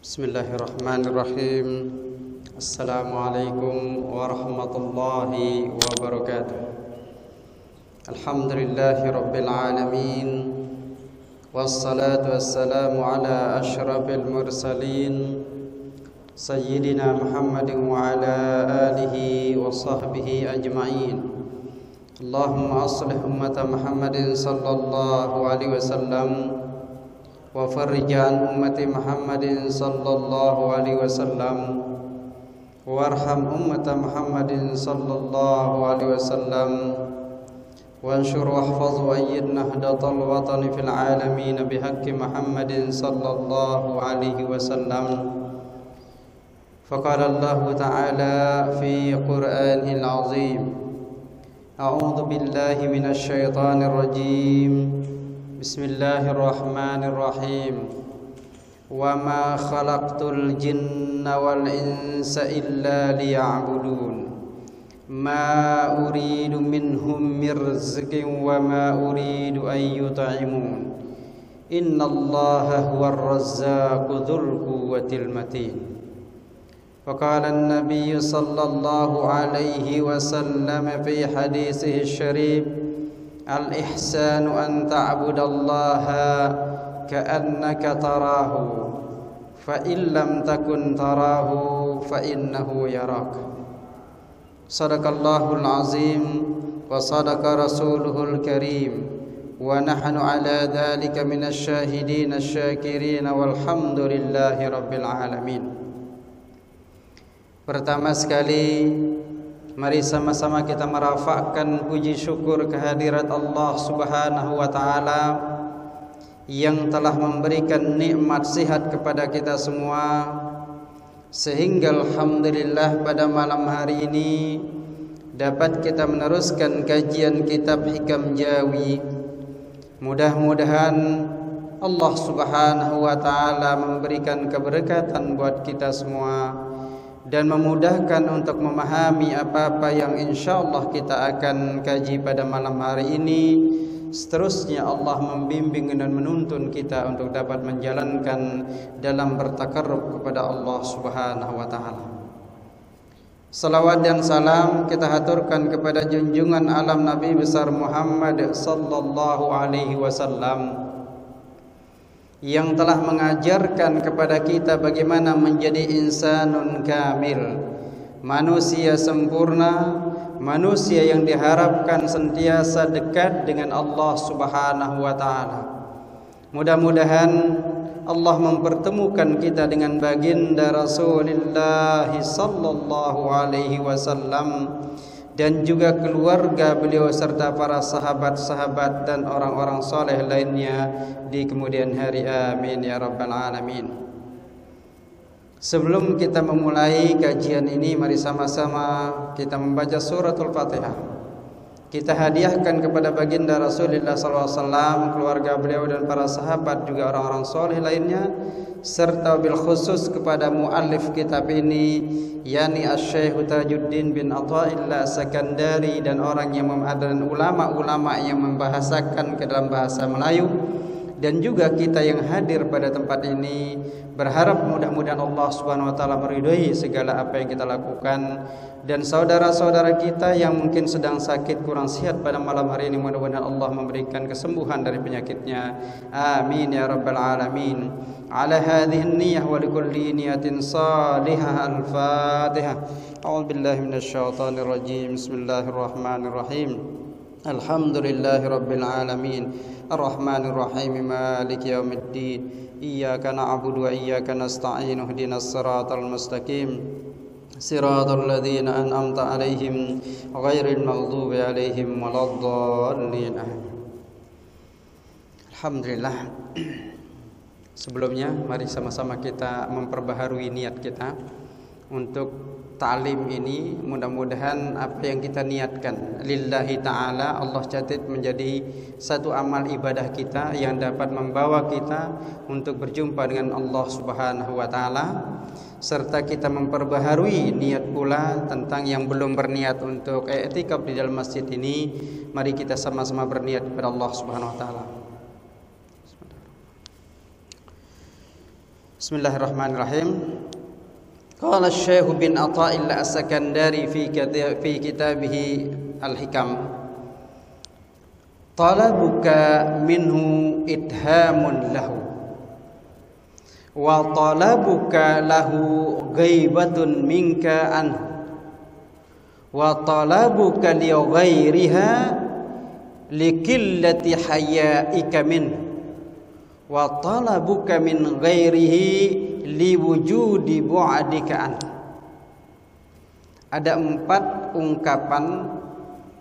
Bismillahirrahmanirrahim. Assalamualaikum warahmatullahi wabarakatuh. Alhamdulillahi rabbil alamin. Wassalatu wassalamu ala ashrafil mursalin Sayyidina Muhammadin wa ala alihi wa sahbihi ajma'in. Allahumma aslih ummata Muhammadin sallallahu alaihi wasallam wa farrij an ummati Muhammadin sallallahu alaihi wasallam warham ummata Muhammadin sallallahu alaihi wasallam wanshur wahfaz wa ayyid nahdatal watani fil alamin bihaqqi Muhammadin sallallahu alaihi wasallam. Faqala Allah ta'ala fi Qur'anil azim, a'udzu billahi minasy syaithanir rajim. Bismillahirrahmanirrahim. Wa ma khalaqtul jinna wal insa illa liya'budun. Ma uridu minhum min rizqin wa ma uridu an yut'imun. Innallaha huwar razzaqu dzul quwwatil matin. Wa qala an-nabiy sallallahu alaihi wasallam fi haditsih syarif, al-ihsanu an ta'budallaha ka'annaka tarahu fa in lam takun tarahu fa innahu yarak. Sadaqallahul azim wa sadaqa rasuluhul karim wa nahnu ala dhalika minasy syahidin asy-syakirin walhamdulillahi rabbil alamin. Pertama sekali, mari sama-sama kita merafakkan puji syukur kehadirat Allah Subhanahu wa taala yang telah memberikan nikmat sehat kepada kita semua, sehingga alhamdulillah pada malam hari ini dapat kita meneruskan kajian kitab Hikam Jawi. Mudah-mudahan Allah Subhanahu wa taala memberikan keberkatan buat kita semua dan memudahkan untuk memahami apa-apa yang insyaallah kita akan kaji pada malam hari ini. Seterusnya Allah membimbing dan menuntun kita untuk dapat menjalankan dalam bertakarrub kepada Allah Subhanahu wa taala. Salawat dan salam kita haturkan kepada junjungan alam Nabi besar Muhammad sallallahu alaihi wasallam yang telah mengajarkan kepada kita bagaimana menjadi insanun kamil, manusia sempurna, manusia yang diharapkan sentiasa dekat dengan Allah Subhanahu wa taala. Mudah-mudahan Allah mempertemukan kita dengan baginda Rasulullah sallallahu alaihi wasallam dan juga keluarga beliau serta para sahabat-sahabat dan orang-orang soleh lainnya di kemudian hari. Amin ya rabbal alamin. Sebelum kita memulai kajian ini, mari sama-sama kita membaca suratul Fatihah. Kita hadiahkan kepada baginda Rasulullah SAW, keluarga beliau dan para sahabat, juga orang-orang soleh lainnya, serta bil khusus kepada muallif kitab ini, yakni Asy-Syaikh Tajuddin bin Athaillah Sakandari, dan orang yang dan ulama-ulama yang membahasakan ke dalam bahasa Melayu, dan juga kita yang hadir pada tempat ini. Berharap mudah-mudahan Allah Subhanahu wa taala meridhai segala apa yang kita lakukan, dan saudara-saudara kita yang mungkin sedang sakit kurang sehat pada malam hari ini, mudah-mudahan Allah memberikan kesembuhan dari penyakitnya. Amin ya rabbal alamin. Ala hadhihi niyyah wa likulli niyatin salihah. Al-Fatihah. A'udzu billahi minasyaitonir rajim. Bismillahirrahmanirrahim. Alhamdulillahi rabbil alamin. Ar-Rahmanir Rahim. Maliki yaumiddin. Iyyaka na'budu wa iyyaka nasta'in. Ihdinas siratal mustaqim. Siratal ladzina an'amta 'alaihim ghairil maghdubi 'alaihim waladdallin. Alhamdulillah. Sebelumnya mari sama-sama kita memperbaharui niat kita untuk ta'lim ini. Mudah-mudahan apa yang kita niatkan lillahi ta'ala Allah catat menjadi satu amal ibadah kita yang dapat membawa kita untuk berjumpa dengan Allah Subhanahu wa taala, serta kita memperbaharui niat pula tentang yang belum berniat untuk i'tikaf di dalam masjid ini. Mari kita sama-sama berniat kepada Allah Subhanahu wa taala. Bismillahirrahmanirrahim. Qala Syekh bin Athaillah As-Sakandari fi kitabih Al-Hikam, talabuka minhu idhamun lahu wa talabuka lahu ghaibatun minka anhu wa talabuka li ghairiha likillati hayaika minhu wa talabuka min ghairihi liwujudi bu'adika an. Ada 4 ungkapan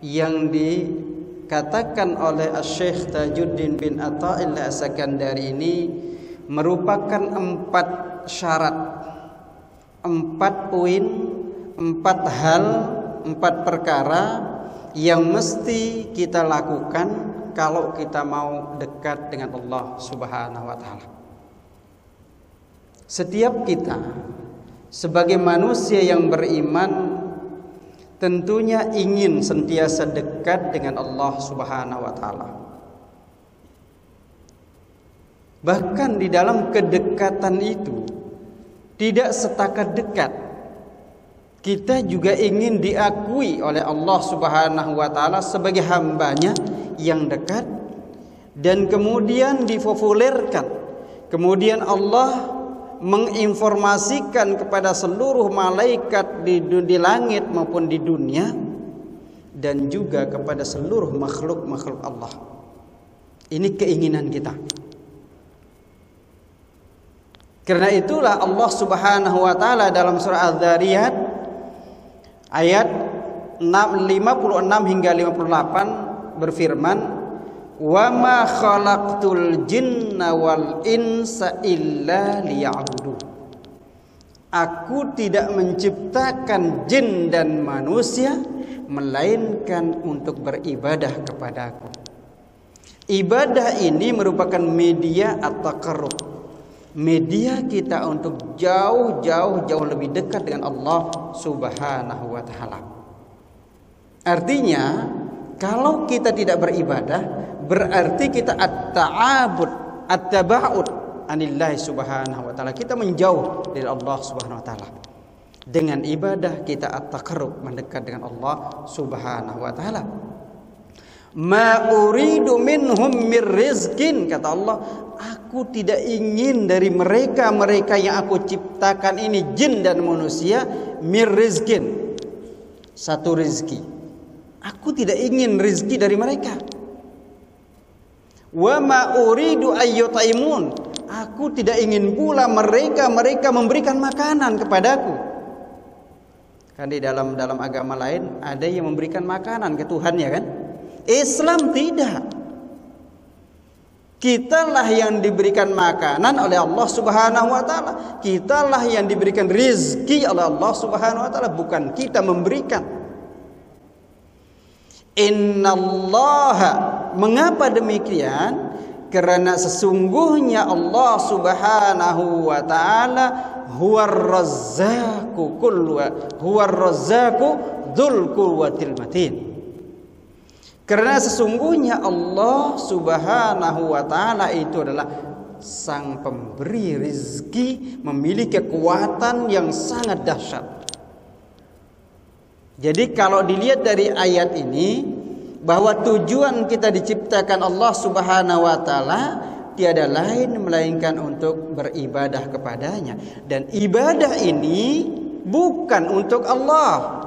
yang dikatakan oleh Syekh Tajuddin bin Athaillah As-Sakandari ini merupakan 4 syarat, 4 poin, 4 hal, 4 perkara yang mesti kita lakukan kalau kita mau dekat dengan Allah Subhanahu wa taala. Setiap kita sebagai manusia yang beriman tentunya ingin sentiasa dekat dengan Allah Subhanahu wa taala. Bahkan di dalam kedekatan itu tidak setakat dekat, kita juga ingin diakui oleh Allah Subhanahu wa taala sebagai hambanya yang dekat, dan kemudian dipopulerkan. Kemudian Allah menginformasikan kepada seluruh malaikat di langit maupun di dunia, dan juga kepada seluruh makhluk-makhluk Allah. Ini keinginan kita. Karena itulah Allah Subhanahu wa taala dalam surah Az-Zariyat ayat 56 hingga 58 berfirman, wa ma khalaqtul jinna wal insa illa liya'budun. Aku tidak menciptakan jin dan manusia melainkan untuk beribadah kepadaku. Ibadah ini merupakan media at-taqarrub, media kita untuk jauh lebih dekat dengan Allah Subhanahu wa taala. Artinya, kalau kita tidak beribadah, berarti kita at-taba'ud anillahi subhanahu wa ta'ala. Kita menjauh dari Allah Subhanahu wa ta'ala. Dengan ibadah kita at-taqarrub, mendekat dengan Allah Subhanahu wa ta'ala. Ma uridu minhum mir rizqin, kata Allah, aku tidak ingin dari mereka yang aku ciptakan ini, jin dan manusia, mir rizqin, satu rizki. Aku tidak ingin rizki dari mereka. Wa ma uridu ayyutaimun, aku tidak ingin pula mereka memberikan makanan kepadaku. Kan di dalam agama lain ada yang memberikan makanan ke Tuhan, ya kan? Islam tidak. Kitalah yang diberikan makanan oleh Allah Subhanahu wa taala. Kitalah yang diberikan rizki oleh Allah Subhanahu wa taala, bukan kita memberikan. Innallaha, mengapa demikian? Karena sesungguhnya Allah Subhanahu wa taala huwar razzaqu dzul quwwatil matin. Karena sesungguhnya Allah Subhanahu wa taala itu adalah sang pemberi rizki, memiliki kekuatan yang sangat dahsyat. Jadi kalau dilihat dari ayat ini, bahwa tujuan kita diciptakan Allah Subhanahu wa taala tiada lain melainkan untuk beribadah kepadanya, dan ibadah ini bukan untuk Allah.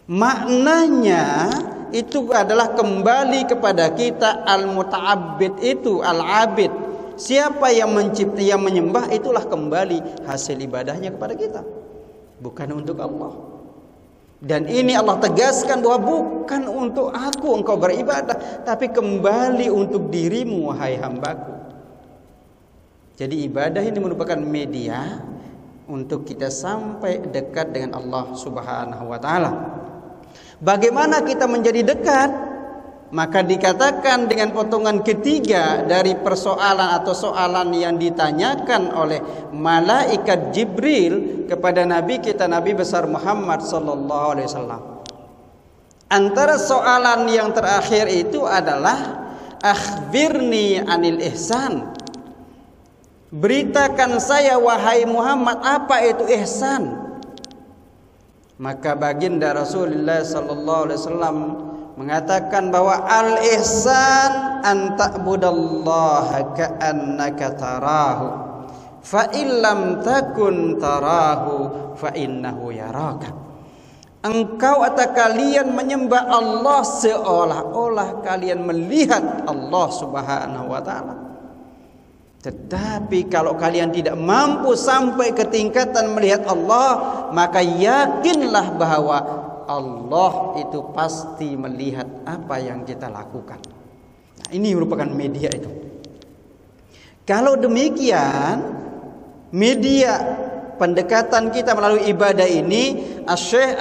Maknanya itu adalah kembali kepada kita. Al-muta'abbid itu al-abid, siapa yang mencipta, yang menyembah, itulah kembali hasil ibadahnya kepada kita, bukan untuk Allah. Dan ini Allah tegaskan bahwa bukan untuk aku engkau beribadah, tapi kembali untuk dirimu wahai hambaku. Jadi ibadah ini merupakan media untuk kita sampai dekat dengan Allah Subhanahu wa taala. Bagaimana kita menjadi dekat? Maka dikatakan dengan potongan ketiga dari persoalan atau soalan yang ditanyakan oleh malaikat Jibril kepada Nabi kita, Nabi besar Muhammad sallallahu alaihi wasallam. Antara soalan yang terakhir itu adalah akhbirni anil ihsan. beritakan saya wahai Muhammad apa itu ihsan. Maka baginda Rasulullah sallallahu alaihi wasallam mengatakan bahwa al-ihsan an ta'budallaha ka'annaka tarahu fa illam takun tarahu fa innahu yaraka. Engkau atau kalian menyembah Allah seolah-olah kalian melihat Allah Subhanahu wa taala. Tetapi kalau kalian tidak mampu sampai ke tingkatan melihat Allah, maka yakinlah bahwa Allah itu pasti melihat apa yang kita lakukan. Nah, ini merupakan media itu. Kalau demikian, media pendekatan kita melalui ibadah ini, Syekh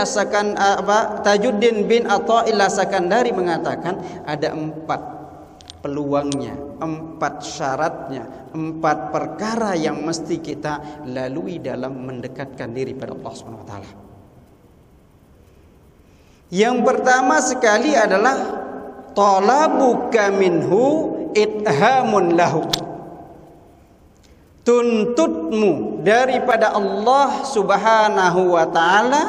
Tajuddin bin Athaillah Sakandari mengatakan ada 4 peluangnya, 4 syaratnya, 4 perkara yang mesti kita lalui dalam mendekatkan diri pada Allah Subhanahu wa taala. Yang pertama sekali adalah talabuka minhu ithamun lahu. Tuntutmu daripada Allah Subhanahu wa taala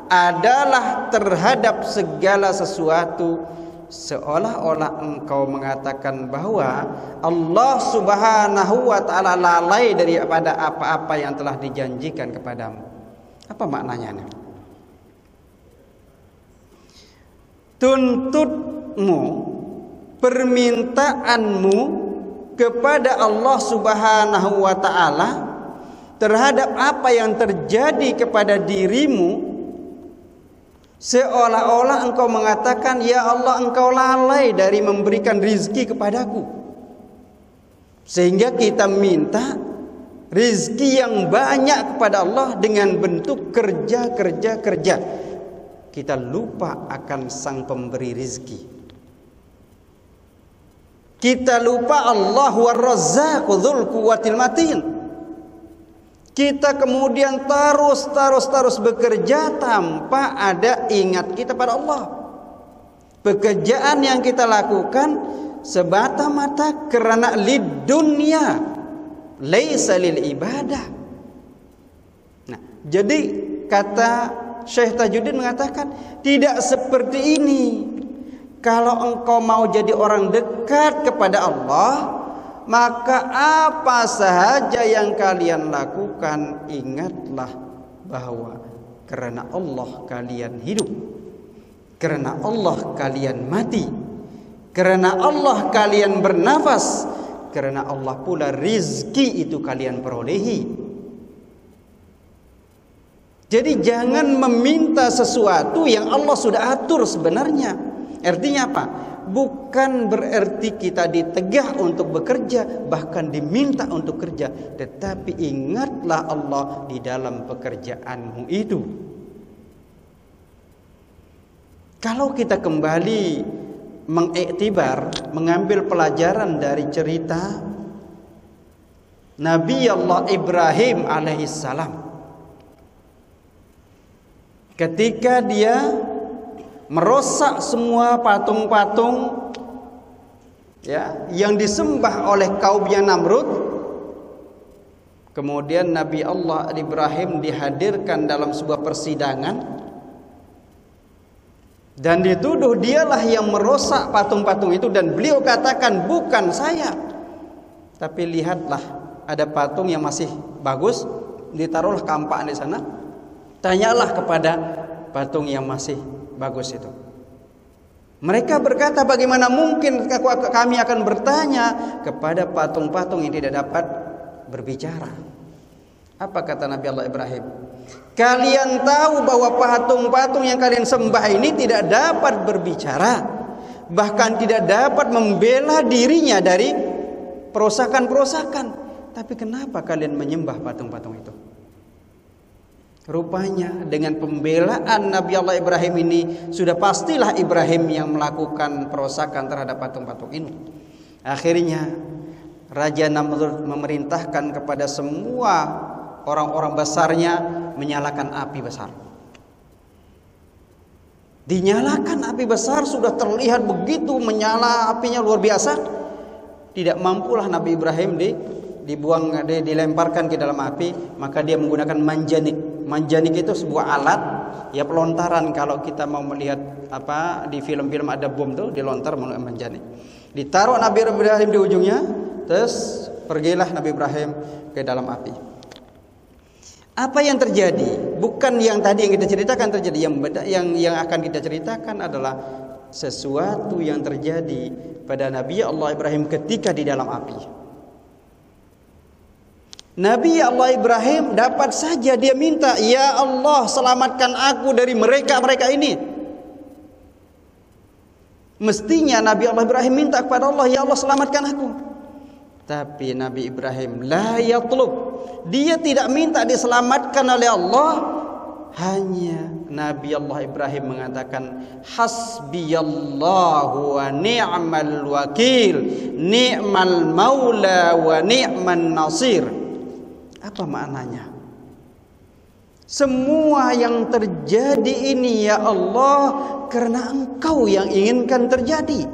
adalah terhadap segala sesuatu seolah-olah engkau mengatakan bahwa Allah Subhanahu wa taala lalai daripada apa-apa yang telah dijanjikan kepadamu. Apa maknanya? Tuntutmu, permintaanmu kepada Allah Subhanahu wa taala terhadap apa yang terjadi kepada dirimu seolah-olah engkau mengatakan, ya Allah, engkau lalai dari memberikan rizki kepadaku. Sehingga kita minta rizki yang banyak kepada Allah dengan bentuk kerja. Kita lupa akan sang pemberi rizki. Kita lupa Allah war-razzaqu dzul quwwatil matin. Kita kemudian terus bekerja tanpa ada ingat kita pada Allah. Pekerjaan yang kita lakukan semata-mata karena lid dunya, laisa lil ibadah. Nah, jadi kata Syekh Tajuddin mengatakan tidak seperti ini. Kalau engkau mau jadi orang dekat kepada Allah, maka apa sahaja yang kalian lakukan, ingatlah bahwa karena Allah kalian hidup, karena Allah kalian mati, karena Allah kalian bernafas, karena Allah pula rizki itu kalian perolehi. Jadi jangan meminta sesuatu yang Allah sudah atur sebenarnya. Artinya apa? Bukan berarti kita ditegah untuk bekerja, bahkan diminta untuk kerja, tetapi ingatlah Allah di dalam pekerjaanmu itu. Kalau kita kembali mengiktibar, mengambil pelajaran dari cerita Nabi Allah Ibrahim alaihissalam, ketika dia merosak semua patung-patung ya yang disembah oleh kaumnya Namrud, kemudian Nabi Allah Ibrahim dihadirkan dalam sebuah persidangan dan dituduh dialah yang merosak patung-patung itu, dan beliau katakan bukan saya, tapi lihatlah ada patung yang masih bagus, ditaruhlah kampak di sana, tanyalah kepada patung yang masih bagus itu. Mereka berkata, bagaimana mungkin kami akan bertanya kepada patung-patung yang tidak dapat berbicara. Apa kata Nabi Allah Ibrahim? Kalian tahu bahwa patung-patung yang kalian sembah ini tidak dapat berbicara, bahkan tidak dapat membela dirinya dari perosakan-perosakan. Tapi kenapa kalian menyembah patung-patung itu? Rupanya dengan pembelaan Nabi Allah Ibrahim ini, sudah pastilah Ibrahim yang melakukan perosakan terhadap patung-patung ini. Akhirnya Raja Namrud memerintahkan kepada semua orang-orang besarnya menyalakan api besar. Dinyalakan api besar, sudah terlihat begitu menyala apinya luar biasa. Tidak mampulah Nabi Ibrahim dilemparkan ke dalam api, maka dia menggunakan manjanik. Manjanik itu sebuah alat ya pelontaran. Kalau kita mau melihat di film-film ada bom tuh dilontar menggunakan manjanik. Ditaruh Nabi Ibrahim di ujungnya, terus pergilah Nabi Ibrahim ke dalam api. Apa yang terjadi? Bukan yang tadi yang kita ceritakan terjadi. Yang akan kita ceritakan adalah sesuatu yang terjadi pada Nabi Allah Ibrahim ketika di dalam api. Nabi Allah Ibrahim dapat saja dia minta, "Ya Allah, selamatkan aku dari mereka ini." Mestinya Nabi Allah Ibrahim minta kepada Allah, "Ya Allah, selamatkan aku." Tapi Nabi Ibrahim la yatlub. Dia tidak minta diselamatkan oleh Allah. Hanya Nabi Allah Ibrahim mengatakan, "Hasbiyallahu wa ni'mal wakil, ni'mal maula wa ni'man nasir." Apa maknanya? Semua yang terjadi ini ya Allah karena Engkau yang inginkan terjadi.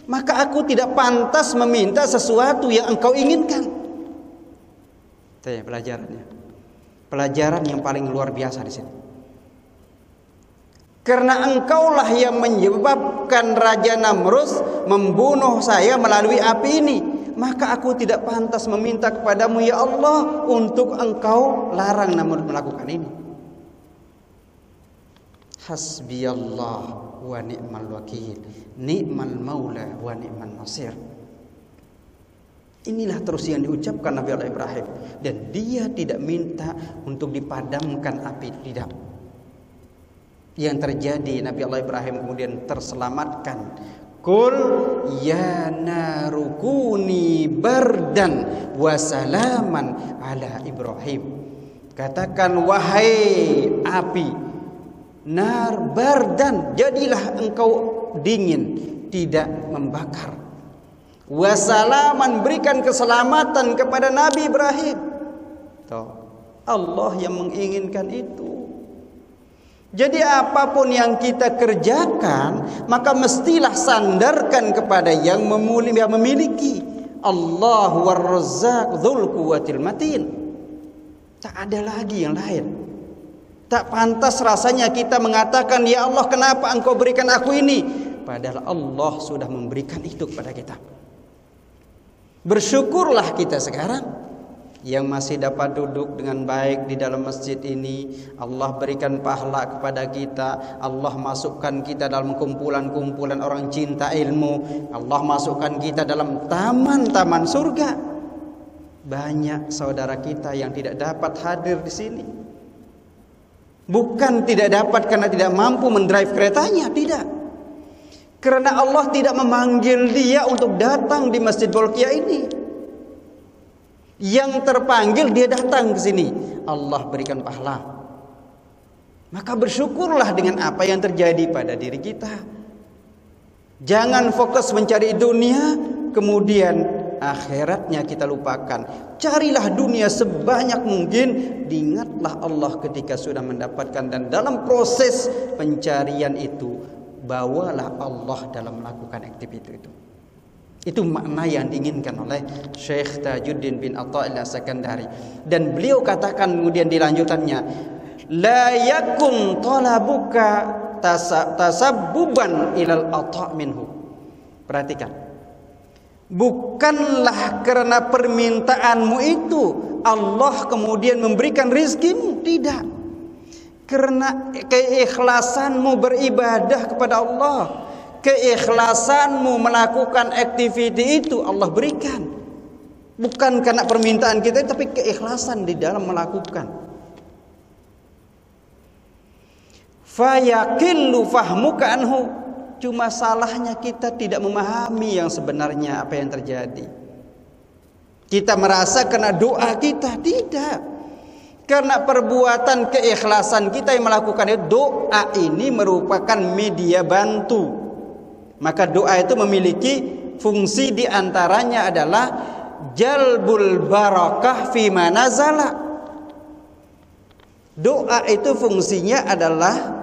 Maka aku tidak pantas meminta sesuatu yang Engkau inginkan. Itu ya pelajarannya. Pelajaran yang paling luar biasa di sini. Karena Engkaulah yang menyebabkan Raja Namrus membunuh saya melalui api ini. Maka aku tidak pantas meminta kepadamu ya Allah untuk Engkau larang Namrus melakukan ini. Hasbiyallah wa ni'mal wakil, ni'mal maula wa ni'man nasir. Inilah terus yang diucapkan Nabi Allah Ibrahim. Dan dia tidak minta untuk dipadamkan api, tidak. Yang terjadi Nabi Allah Ibrahim kemudian terselamatkan. Qul ya narukuni bardan wa salaman ala Ibrahim. Katakan wahai api, nar bardan, jadilah engkau dingin, tidak membakar. Wasalaman, berikan keselamatan kepada Nabi Ibrahim. Tuh, Allah yang menginginkan itu. Jadi apapun yang kita kerjakan, maka mestilah sandarkan kepada yang memiliki. Allah war-Razzaq dzul quwwatil matin. Tak ada lagi yang lain. Tak pantas rasanya kita mengatakan, "Ya Allah, kenapa Engkau berikan aku ini?" Padahal Allah sudah memberikan itu kepada kita. Bersyukurlah kita sekarang yang masih dapat duduk dengan baik di dalam masjid ini. Allah berikan pahala kepada kita. Allah masukkan kita dalam kumpulan-kumpulan orang cinta ilmu. Allah masukkan kita dalam taman-taman surga. Banyak saudara kita yang tidak dapat hadir di sini. Bukan tidak dapat karena tidak mampu mendrive keretanya, tidak. Karena Allah tidak memanggil dia untuk datang di Masjid Bolkiah ini. Yang terpanggil dia datang ke sini. Allah berikan pahala. Maka bersyukurlah dengan apa yang terjadi pada diri kita. Jangan fokus mencari dunia, kemudian akhiratnya kita lupakan. Carilah dunia sebanyak mungkin, diingatlah Allah ketika sudah mendapatkan, dan dalam proses pencarian itu bawalah Allah dalam melakukan aktivitas itu. Itu makna yang diinginkan oleh Syekh Tajuddin bin Atha'illah As-Sakandari. Dan beliau katakan kemudian dilanjutannya, la yakun talabuka tasabbuban ilal ata' minhu. Perhatikan. Bukanlah karena permintaanmu itu Allah kemudian memberikan rizkimu, tidak. Karena keikhlasanmu beribadah kepada Allah, keikhlasanmu melakukan aktiviti itu Allah berikan. Bukan karena permintaan kita, tapi keikhlasan di dalam melakukan. Fayaqillu fahmuka anhu. Cuma salahnya kita tidak memahami yang sebenarnya apa yang terjadi. Kita merasa kena doa kita, tidak. Karena perbuatan keikhlasan kita yang melakukan itu, doa ini merupakan media bantu. Maka doa itu memiliki fungsi diantaranya adalah jalbul barakah fima nazala. Doa itu fungsinya adalah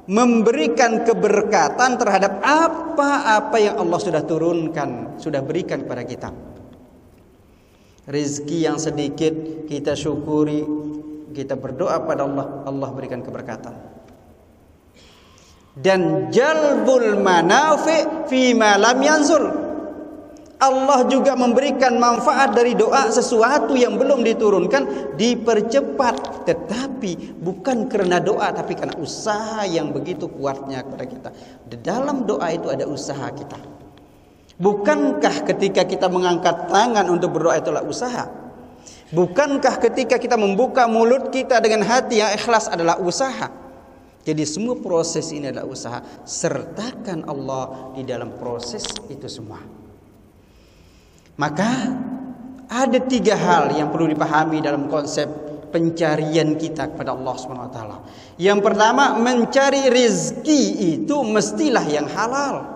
memberikan keberkatan terhadap apa-apa yang Allah sudah turunkan, sudah berikan kepada kita. Rizki yang sedikit kita syukuri, kita berdoa pada Allah, Allah berikan keberkatan. Dan jalbul manafi fi ma lam yanzul. Allah juga memberikan manfaat dari doa, sesuatu yang belum diturunkan dipercepat, tetapi bukan karena doa tapi karena usaha yang begitu kuatnya kepada kita. Di dalam doa itu ada usaha kita. Bukankah ketika kita mengangkat tangan untuk berdoa itulah usaha? Bukankah ketika kita membuka mulut kita dengan hati yang ikhlas adalah usaha? Jadi semua proses ini adalah usaha. Sertakan Allah di dalam proses itu semua. Maka ada 3 hal yang perlu dipahami dalam konsep pencarian kita kepada Allah SWT. Yang pertama, mencari rezeki itu mestilah yang halal.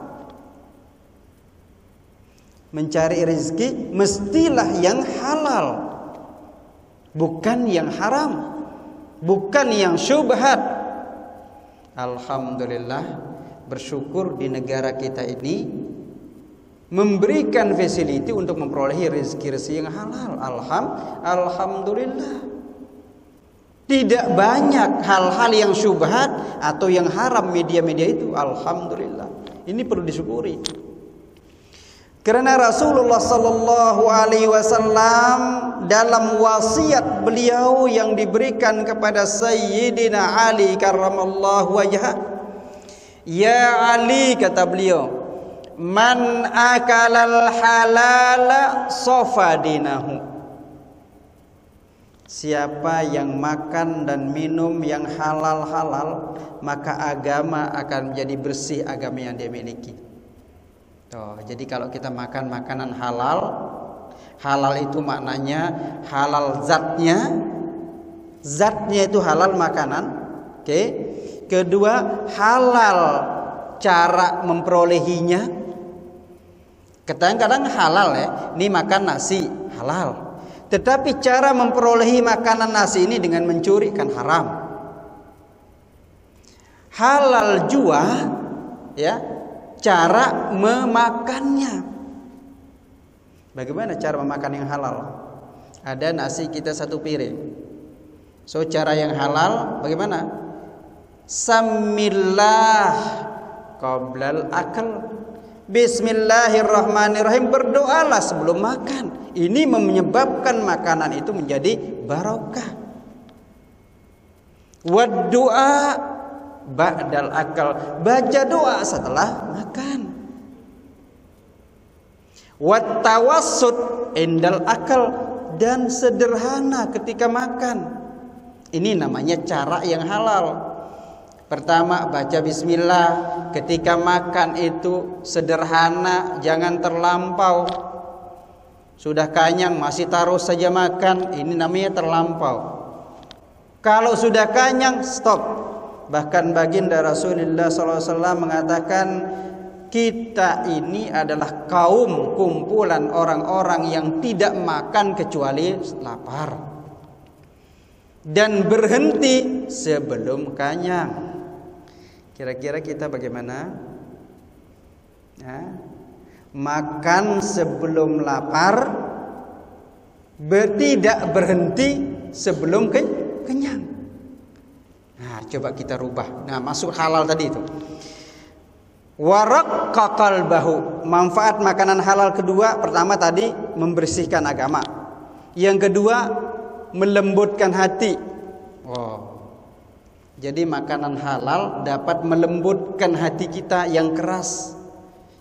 Mencari rezeki mestilah yang halal, bukan yang haram, bukan yang syubhat. Alhamdulillah, bersyukur di negara kita ini memberikan fasiliti untuk memperolehi rezeki-rezeki yang halal. Alhamdulillah. Tidak banyak hal-hal yang syubhat atau yang haram media-media itu. Alhamdulillah. Ini perlu disyukuri. Karena Rasulullah sallallahu alaihi wasallam dalam wasiat beliau yang diberikan kepada Sayyidina Ali karramallahu wajhah, ya Ali, kata beliau, man akalal halala sofa dinahu. Siapa yang makan dan minum yang halal-halal, maka agama akan menjadi bersih, agama yang dia miliki. Jadi kalau kita makan makanan halal, halal itu maknanya halal zatnya itu halal makanan. Oke. Kedua, halal cara memperolehinya. Kadang-kadang halal ya, ini makan nasi halal. Tetapi cara memperolehi makanan nasi ini dengan mencuri kan haram. Halal jua ya, cara memakannya. Bagaimana cara memakan yang halal? Ada nasi kita 1 piring. So cara yang halal bagaimana? Samillah qablal akal. Bismillahirrahmanirrahim, berdoalah sebelum makan. Ini menyebabkan makanan itu menjadi barokah. Waddu'a ba'dal akal, baca doa setelah makan. Wat tawassut indal akal, dan sederhana ketika makan. Ini namanya cara yang halal. Pertama, baca bismillah. Ketika makan itu sederhana, jangan terlampau. Sudah kenyang masih taruh saja makan, ini namanya terlampau. Kalau sudah kenyang, stop. Bahkan baginda Rasulullah SAW mengatakan, kita ini adalah kaum kumpulan orang-orang yang tidak makan kecuali lapar dan berhenti sebelum kenyang. Kira-kira kita bagaimana? Ya. Makan sebelum lapar, tidak berhenti sebelum kenyang. Nah, coba kita rubah. Nah, masuk halal tadi itu. Waraqqa qalbahu. Manfaat makanan halal kedua, pertama tadi membersihkan agama. Yang kedua, melembutkan hati. Jadi makanan halal dapat melembutkan hati kita yang keras.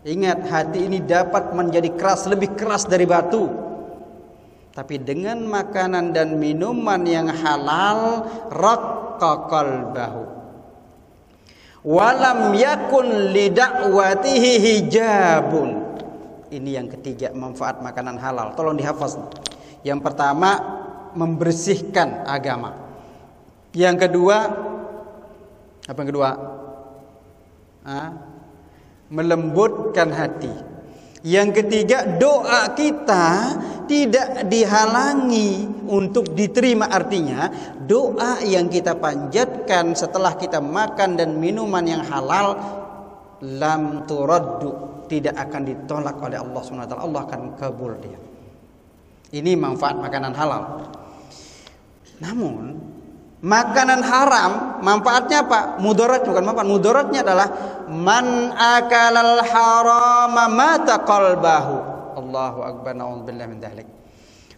Ingat, hati ini dapat menjadi keras, lebih keras dari batu. Tapi dengan makanan dan minuman yang halal, raqqa qalbahu. Walam yakun lida'watihi hijabun. Ini yang ketiga, manfaat makanan halal. Tolong dihafaz. Yang pertama, membersihkan agama. Yang kedua, apa yang kedua? Melembutkan hati. Yang ketiga, doa kita tidak dihalangi untuk diterima. Artinya, doa yang kita panjatkan setelah kita makan dan minuman yang halal, lam turaddu, tidak akan ditolak oleh Allah SWT. Allah akan kabul dia. Ini manfaat makanan halal. Namun makanan haram manfaatnya apa? Mudarat, bukan manfaat. Mudaratnya adalah man akalal harama mata qalbahu. Allahu akbar, na'udzubillah min dzalik.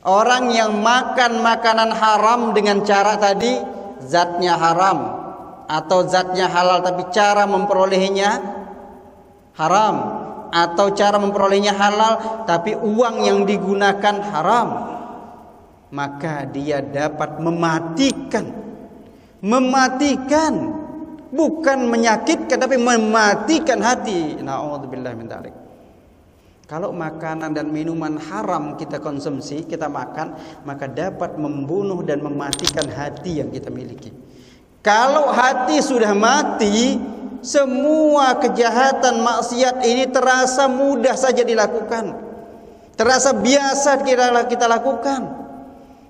Orang yang makan makanan haram dengan cara tadi, zatnya haram atau zatnya halal tapi cara memperolehnya haram, atau cara memperolehnya halal tapi uang yang digunakan haram, maka dia dapat mematikan, bukan menyakitkan tapi mematikan hati. Na'udzubillah min dzalik. Kalau makanan dan minuman haram kita konsumsi, kita makan, maka dapat membunuh dan mematikan hati yang kita miliki. Kalau hati sudah mati, semua kejahatan maksiat ini terasa mudah saja dilakukan, terasa biasa kita lakukan.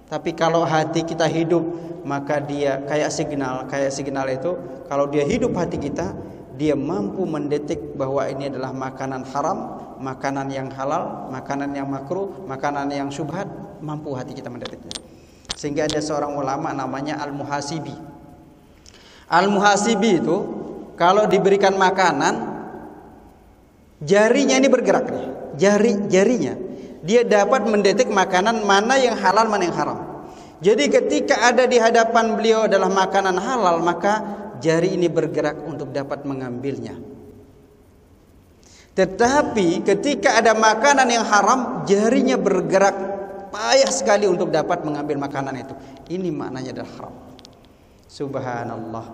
Tapi kalau hati kita hidup, maka dia kayak signal itu, kalau dia hidup hati kita, dia mampu mendetek bahwa ini adalah makanan haram, makanan yang halal, makanan yang makruh, makanan yang syubhat, mampu hati kita mendeteknya. Sehingga ada seorang ulama namanya Al-Muhasibi. Al-Muhasibi itu kalau diberikan makanan, jarinya ini bergerak nih. Jarinya dia dapat mendetek makanan mana yang halal, mana yang haram. Jadi ketika ada di hadapan beliau adalah makanan halal, maka jari ini bergerak untuk dapat mengambilnya. Tetapi ketika ada makanan yang haram, jarinya bergerak payah sekali untuk dapat mengambil makanan itu. Ini maknanya adalah haram. Subhanallah.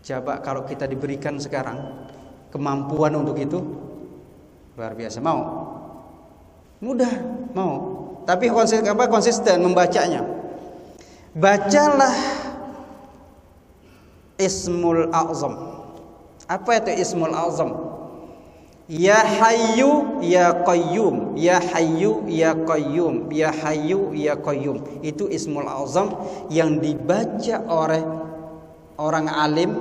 Coba kalau kita diberikan sekarang kemampuan untuk itu, luar biasa. Mau? Mudah, mau. Tapi konsisten membacanya. Bacalah Ismul A'zam. Apa itu Ismul A'zam? Ya Hayyu Ya Qayyum, Ya Hayyu Ya Qayyum, Ya Hayyu Ya Qayyum. Itu Ismul A'zam yang dibaca oleh orang alim,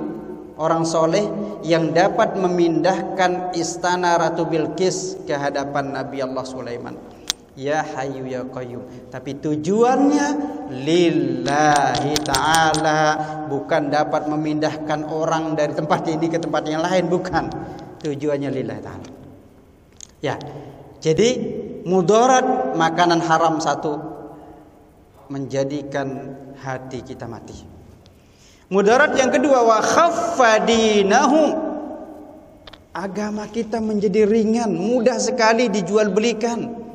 orang soleh yang dapat memindahkan istana Ratu Bilqis ke hadapan Nabi Allah Sulaiman. Ya Hayyu Ya Qayyum. Tapi tujuannya lillahi ta'ala, bukan dapat memindahkan orang dari tempat ini ke tempat yang lain, bukan. Tujuannya lillahi ta'ala. Ya. Jadi mudarat makanan haram satu, menjadikan hati kita mati. Mudarat yang kedua, wa khaffa dinahu, agama kita menjadi ringan, mudah sekali dijual belikan.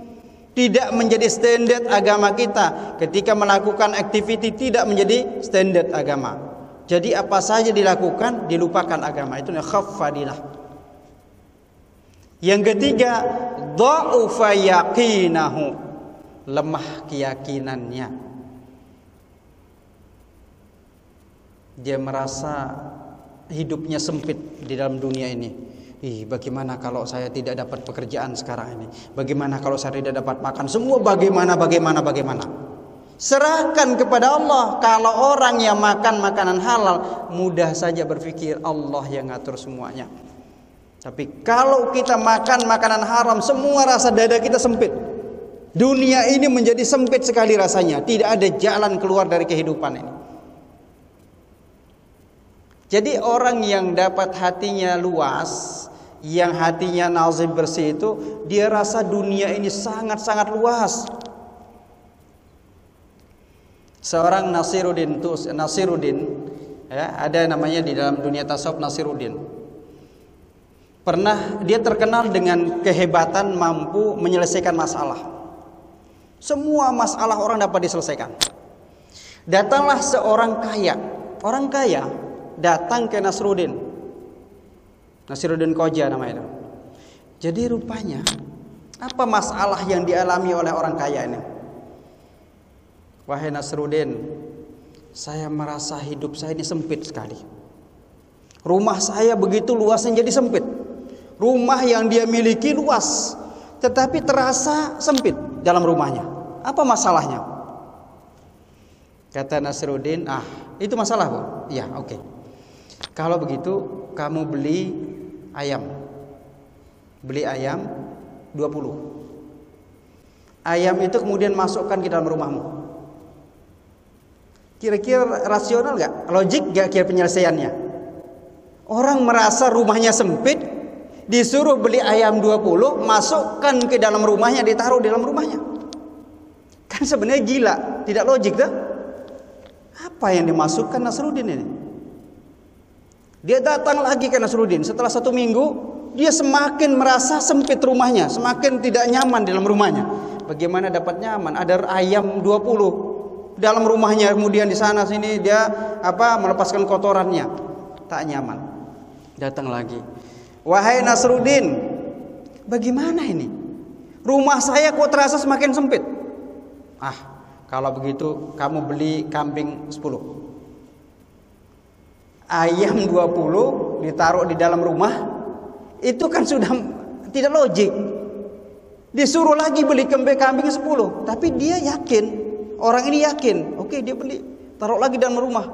Tidak menjadi standar agama kita. Ketika melakukan aktiviti tidak menjadi standar agama. Jadi apa saja dilakukan, dilupakan agama. Itu khaffa dinah. Yang ketiga, dha'ufa yaqinahu, lemah keyakinannya. Dia merasa hidupnya sempit di dalam dunia ini. Bagaimana kalau saya tidak dapat pekerjaan sekarang ini? Bagaimana kalau saya tidak dapat makan? Semua bagaimana. Serahkan kepada Allah. Kalau orang yang makan makanan halal, mudah saja berpikir Allah yang ngatur semuanya. Tapi kalau kita makan makanan haram, semua rasa dada kita sempit. Dunia ini menjadi sempit sekali rasanya. Tidak ada jalan keluar dari kehidupan ini. Jadi orang yang dapat hatinya luas, yang hatinya nazim bersih itu, dia rasa dunia ini sangat-sangat luas. Seorang Nasiruddin, ya, ada namanya di dalam dunia tasawuf Nasiruddin. Pernah dia terkenal dengan kehebatan mampu menyelesaikan masalah. Semua masalah orang dapat diselesaikan. Datanglah seorang kaya, orang kaya datang ke Nasiruddin Koja namanya itu. Jadi rupanya apa masalah yang dialami oleh orang kaya ini? Wahai Nasiruddin, saya merasa hidup saya ini sempit sekali. Rumah saya begitu luasnya jadi sempit. Rumah yang dia miliki luas, tetapi terasa sempit dalam rumahnya. Apa masalahnya? Kata Nasiruddin, itu masalah, Bu. Ya, oke. Kalau begitu kamu beli ayam 20. ayam itu kemudian masukkan ke dalam rumahmu. Kira-kira rasional gak? Logik gak kira penyelesaiannya? Orang merasa rumahnya sempit, disuruh beli ayam 20, masukkan ke dalam rumahnya, ditaruh di dalam rumahnya. Kan sebenarnya gila, tidak logik tuh. Apa yang dimasukkan Nasruddin ini? Dia datang lagi ke Nasruddin. Setelah 1 minggu, dia semakin merasa sempit rumahnya, semakin tidak nyaman di dalam rumahnya. Bagaimana dapat nyaman? Ada ayam 20 dalam rumahnya, kemudian di sana sini dia melepaskan kotorannya, tak nyaman. Datang lagi, wahai Nasruddin, bagaimana ini? Rumah saya kok terasa semakin sempit. Kalau begitu kamu beli kambing 10, ayam 20 ditaruh di dalam rumah. Itu kan sudah tidak logik. Disuruh lagi beli kambing 10, tapi dia yakin, orang ini yakin, oke, dia beli, taruh lagi dalam rumah.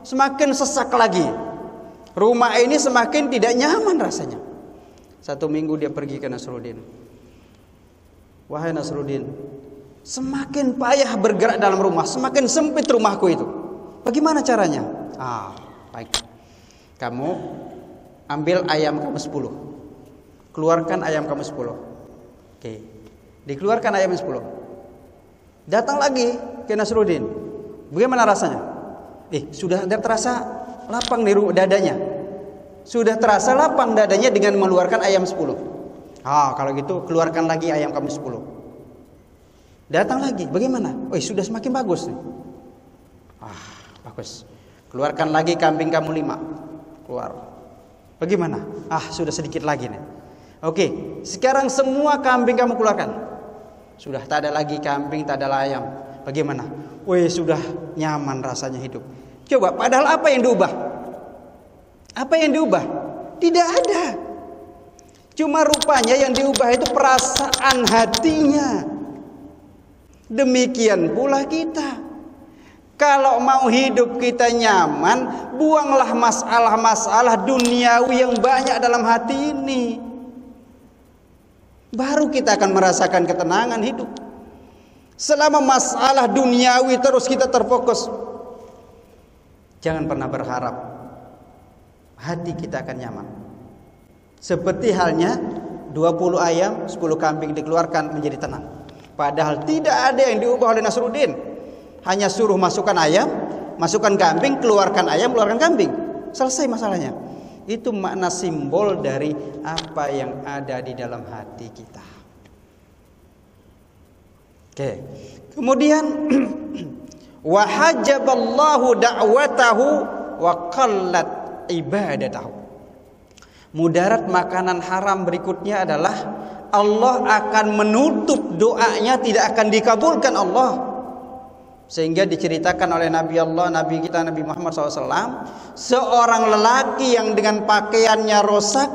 Semakin sesak lagi, rumah ini semakin tidak nyaman rasanya. 1 minggu dia pergi ke Nasruddin. Wahai Nasruddin, semakin payah bergerak dalam rumah, semakin sempit rumahku itu. Bagaimana caranya? Baik. Kamu ambil ayam kamu 10. Keluarkan ayam kamu 10. Oke. Dikeluarkan ayam 10. Datang lagi ke Nasruddin. Bagaimana rasanya? Sudah terasa lapang di dadanya. Sudah terasa lapang dadanya dengan mengeluarkan ayam 10. Kalau gitu keluarkan lagi ayam kamu 10. Datang lagi, bagaimana? Sudah semakin bagus nih. Bagus. Keluarkan lagi kambing kamu 5. Keluar. Bagaimana? Sudah sedikit lagi nih. Oke, sekarang semua kambing kamu keluarkan. Sudah tak ada lagi kambing, tak ada ayam. Bagaimana? Sudah nyaman rasanya hidup. Coba, padahal apa yang diubah? Apa yang diubah? Tidak ada. Cuma rupanya yang diubah itu perasaan hatinya. Demikian pula kita. Kalau mau hidup kita nyaman, buanglah masalah-masalah duniawi yang banyak dalam hati ini. Baru kita akan merasakan ketenangan hidup. Selama masalah duniawi terus kita terfokus, jangan pernah berharap hati kita akan nyaman. Seperti halnya 20 ayam, 10 kambing dikeluarkan menjadi tenang. Padahal tidak ada yang diubah oleh Nasruddin. Hanya suruh masukkan ayam, masukkan kambing, keluarkan ayam, keluarkan kambing. Selesai masalahnya. Itu makna simbol dari apa yang ada di dalam hati kita. Oke. Kemudian wa hajaballahu da'watahu wa qallat ibadatahu. Mudarat makanan haram berikutnya adalah Allah akan menutup doanya, tidak akan dikabulkan Allah. Sehingga diceritakan oleh Nabi kita Nabi Muhammad SAW, seorang lelaki yang dengan pakaiannya rosak,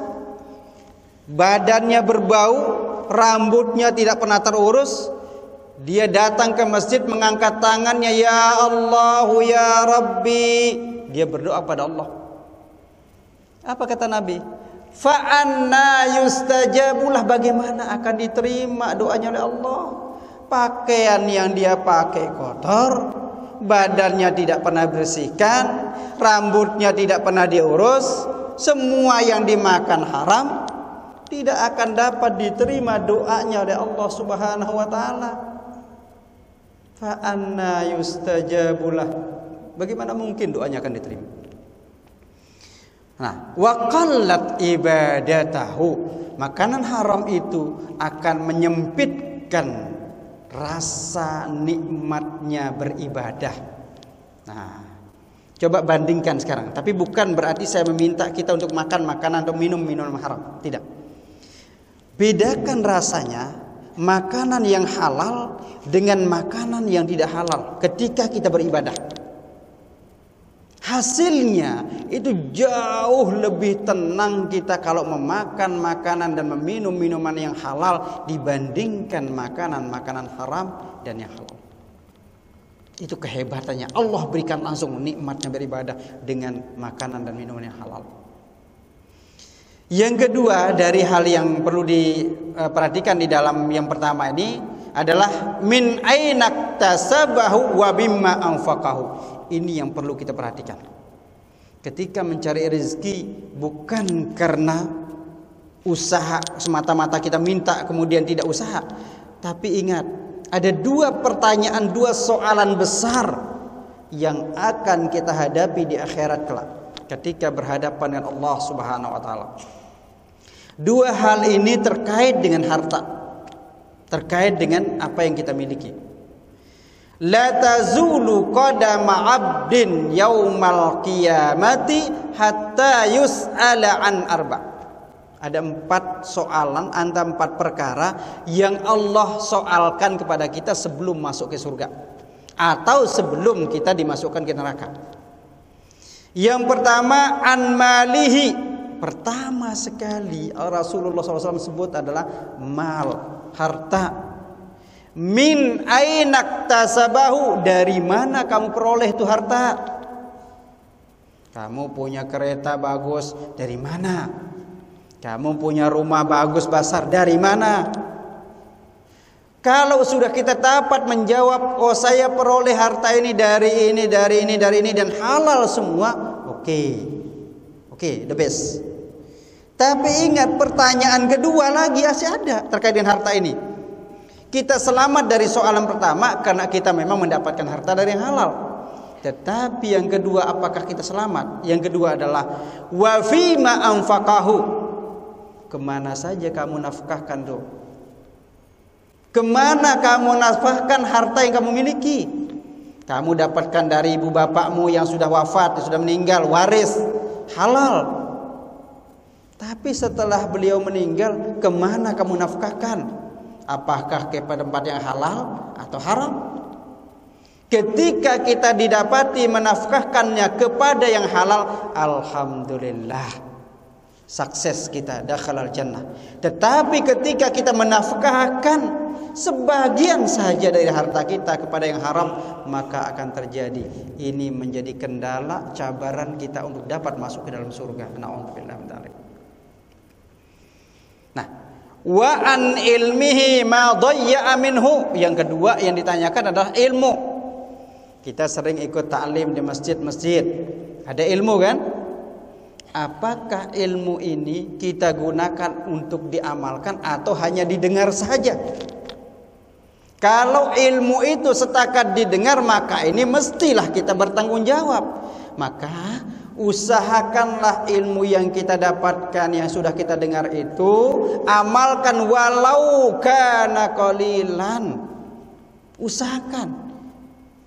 badannya berbau, rambutnya tidak pernah terurus, dia datang ke masjid mengangkat tangannya, ya Allah, ya Rabbi, dia berdoa pada Allah. Apa kata Nabi? Fa'anna yustajabulah, bagaimana akan diterima doanya oleh Allah? Pakaian yang dia pakai kotor, badannya tidak pernah bersihkan, rambutnya tidak pernah diurus, semua yang dimakan haram, tidak akan dapat diterima doanya oleh Allah Subhanahu wa taala. Fa anna yustajabulah, bagaimana mungkin doanya akan diterima? Wa qallat ibadatahu, makanan haram itu akan menyempitkan rasa nikmatnya beribadah. Coba bandingkan sekarang. Tapi bukan berarti saya meminta kita untuk makan makanan atau minum minuman haram. Tidak. Bedakan rasanya makanan yang halal dengan makanan yang tidak halal ketika kita beribadah. Hasilnya itu jauh lebih tenang kita kalau memakan makanan dan meminum minuman yang halal dibandingkan makanan-makanan haram dan yang halal. Itu kehebatannya. Allah berikan langsung nikmatnya beribadah dengan makanan dan minuman yang halal. Yang kedua dari hal yang perlu diperhatikan di dalam yang pertama ini, adalah min ainak tasabahu wa bimma anfaqahu. Ini yang perlu kita perhatikan. Ketika mencari rezeki bukan karena usaha semata-mata kita minta kemudian tidak usaha. Tapi ingat, ada dua pertanyaan, dua soalan besar yang akan kita hadapi di akhirat kelak ketika berhadapan dengan Allah Subhanahu wa taala. Dua hal ini terkait dengan harta, terkait dengan apa yang kita miliki. La tazulu qadama 'abdin yaumal qiyamati hatta yus'ala an arba'. Ada 4 soalan, ada 4 perkara yang Allah soalkan kepada kita sebelum masuk ke surga atau sebelum kita dimasukkan ke neraka. Yang pertama, an malihi. Pertama sekali Rasulullah SAW sebut adalah mal, harta. Min ainak tasabahu, dari mana kamu peroleh itu harta? Kamu punya kereta bagus, dari mana? Kamu punya rumah bagus besar, dari mana? Kalau sudah kita dapat menjawab, oh saya peroleh harta ini dari ini, dari ini, dari ini, dan halal semua, oke, the best. Tapi ingat, pertanyaan kedua lagi masih ada terkait dengan harta ini. Kita selamat dari soalan pertama karena kita memang mendapatkan harta dari yang halal. Tetapi yang kedua, apakah kita selamat? Yang kedua adalah wa fima anfaqahu. Kemana saja kamu nafkahkan tuh? Kemana kamu nafkahkan harta yang kamu miliki? Kamu dapatkan dari ibu bapakmu yang sudah wafat, yang sudah meninggal, waris, halal. Tapi setelah beliau meninggal, kemana kamu nafkahkan? Apakah kepada tempat yang halal atau haram? Ketika kita didapati menafkahkannya kepada yang halal, alhamdulillah, sukses kita, dakhalal jannah. Tetapi ketika kita menafkahkan sebagian saja dari harta kita kepada yang haram, maka akan terjadi, ini menjadi kendala, cabaran kita untuk dapat masuk ke dalam surga. Na'udzubillah min dzalik. Nah, wa an ilmihi ma dhayya minhu. Yang kedua yang ditanyakan adalah ilmu. Kita sering ikut ta'lim di masjid-masjid. Ada ilmu kan? Apakah ilmu ini kita gunakan untuk diamalkan atau hanya didengar saja? Kalau ilmu itu setakat didengar, maka ini mestilah kita bertanggung jawab. Maka usahakanlah ilmu yang kita dapatkan, yang sudah kita dengar itu, amalkan walau kana qalilan. Usahakan.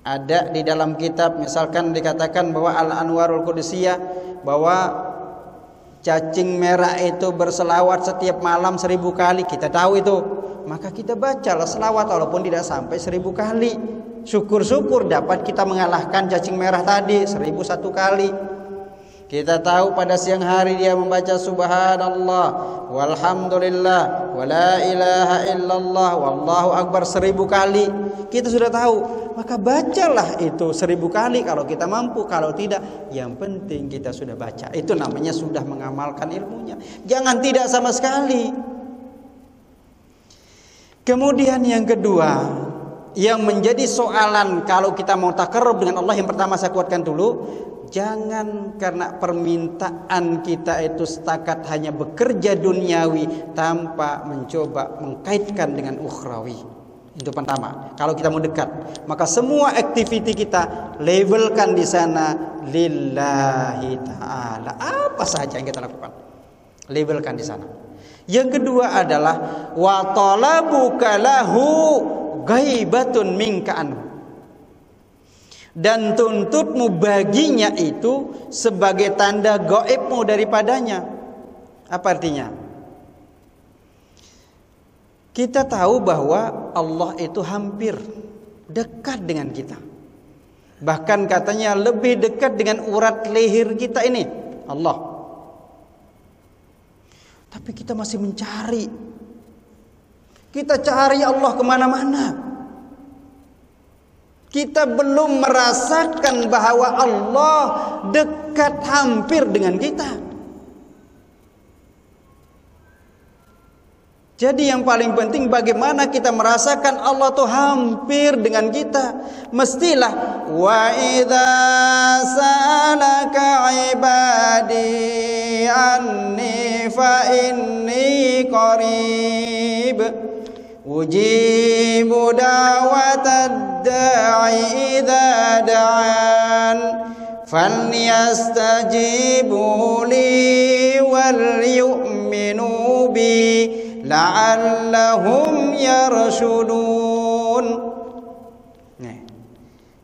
Ada di dalam kitab misalkan dikatakan bahwa Al-Anwarul Qudusiyah, bahwa cacing merah itu berselawat setiap malam 1000 kali. Kita tahu itu, maka kita bacalah selawat walaupun tidak sampai 1000 kali. Syukur-syukur dapat kita mengalahkan cacing merah tadi 1001 kali. Kita tahu pada siang hari dia membaca subhanallah walhamdulillah wala ilaha illallah wallahu akbar 1000 kali. Kita sudah tahu, maka bacalah itu 1000 kali kalau kita mampu. Kalau tidak, yang penting kita sudah baca. Itu namanya sudah mengamalkan ilmunya. Jangan tidak sama sekali. Kemudian yang kedua, yang menjadi soalan kalau kita mau takarrub dengan Allah, yang pertama saya kuatkan dulu, jangan karena permintaan kita itu setakat hanya bekerja duniawi tanpa mencoba mengkaitkan dengan ukhrawi. Itu pertama. Kalau kita mau dekat, maka semua aktiviti kita labelkan di sana lillahi ta'ala. Apa saja yang kita lakukan, labelkan di sana. Yang kedua adalah wa talabuka lahu ghaibatun minka anhu. Dan tuntutmu baginya itu sebagai tanda gaibmu daripadanya. Apa artinya? Kita tahu bahwa Allah itu hampir dekat dengan kita. Bahkan katanya lebih dekat dengan urat leher kita ini, Allah. Tapi kita masih mencari. Kita cari Allah kemana-mana. Kita belum merasakan bahwa Allah dekat hampir dengan kita. Jadi yang paling penting bagaimana kita merasakan Allah tuh hampir dengan kita. Mestilah wa idza sa'alaka ibadi anni fa inni qarib ujibu da'watad da'i idza da'an falyastajibu li wal yu'minu bi la'allahum yarshudun. Nih.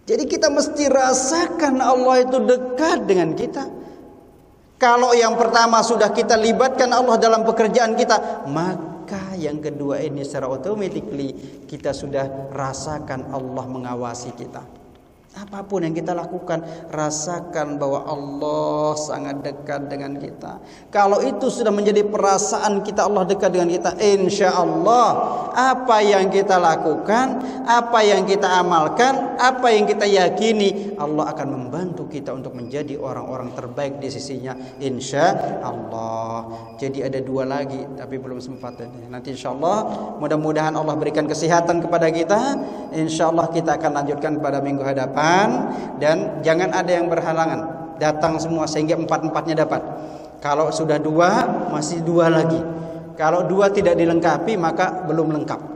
Jadi kita mesti rasakan Allah itu dekat dengan kita. Kalau yang pertama sudah kita libatkan Allah dalam pekerjaan kita, maka yang kedua ini secara automatically kita sudah rasakan Allah mengawasi kita. Apapun yang kita lakukan, rasakan bahwa Allah sangat dekat dengan kita. Kalau itu sudah menjadi perasaan kita Allah dekat dengan kita, insya Allah apa yang kita lakukan, apa yang kita amalkan, apa yang kita yakini, Allah akan membantu kita untuk menjadi orang-orang terbaik di sisinya, insya Allah. Jadi ada dua lagi, tapi belum sempat ini. Nanti insya Allah, mudah-mudahan Allah berikan kesehatan kepada kita. Insya Allah kita akan lanjutkan pada minggu hadapan. Dan jangan ada yang berhalangan, datang semua sehingga empat-empatnya dapat. Kalau sudah dua, masih dua lagi. Kalau dua tidak dilengkapi, maka belum lengkap.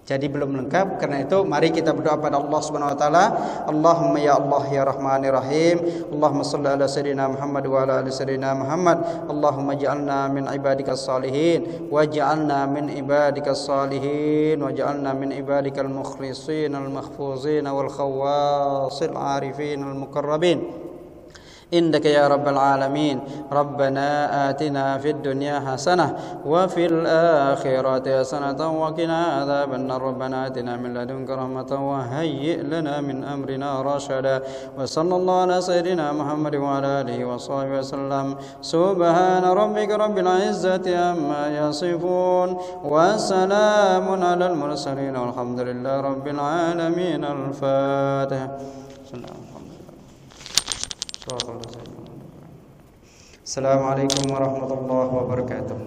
Jadi belum lengkap. Karena itu mari kita berdoa pada Allah Subhanahu wa taala. Allahumma ya Allah ya Rahmanir Rahim. Allahumma shalli ala sayyidina Muhammad wa ala ali sayyidina Muhammad. Allahumma ij'alna min ibadikas salihin waj'alna min ibadikas salihin waj'alna min ibadikal mukhlisin al mahfuzin wal khawasil arifin al muqarrabin. إنك يا رب العالمين ربنا آتنا في الدنيا حسنة وفي الآخرة حسنة وقنا عذاب النار ربنا آتنا من لدنك رحمة وهيئ لنا من أمرنا رشدا وصلى الله على سيدنا محمد وعلى آله وصحبه وسلم سبحان ربك رب العزة عما يصفون وسلام على المرسلين والحمد لله رب العالمين الفاتحة. Assalamualaikum warahmatullahi wabarakatuh.